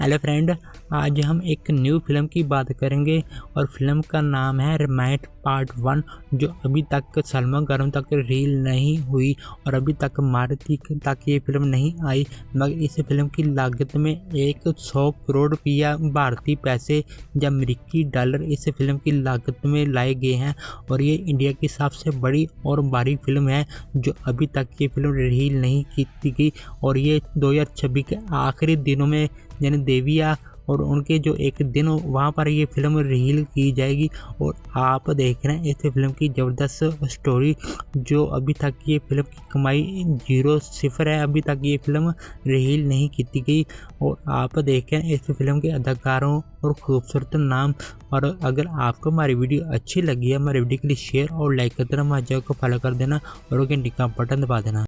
Hello friend, आज हम एक न्यू फिल्म की बात करेंगे और फिल्म का नाम है रामायण पार्ट 1, जो अभी तक सिनेमाघरों तक रील नहीं हुई और अभी तक मारुति तक ये फिल्म नहीं आई। मगर इस फिल्म की लागत में 100 करोड़ रुपया भारतीय पैसे या अमेरिकी डॉलर इस फिल्म की लागत में लाए गए हैं और ये इंडिया की सबसे बड़ी और भारी फिल्म है जो अभी तक ये फिल्म रील नहीं की गई। और ये 2026 के आखिरी दिनों में यानी देविया और उनके जो एक दिन वहाँ पर ये फिल्म रिलीज की जाएगी। और आप देख रहे हैं इस फिल्म की ज़बरदस्त स्टोरी, जो अभी तक ये फिल्म की कमाई 0 है, अभी तक ये फिल्म रिलीज नहीं की गई। और आप देखें इस फिल्म के अदाकारों और खूबसूरत नाम। और अगर आपको हमारी वीडियो अच्छी लगी है, हमारी वीडियो के लिए शेयर और लाइक कर देना, हमारे चैनल को फॉलो कर देना और घंटी का बटन दबा देना।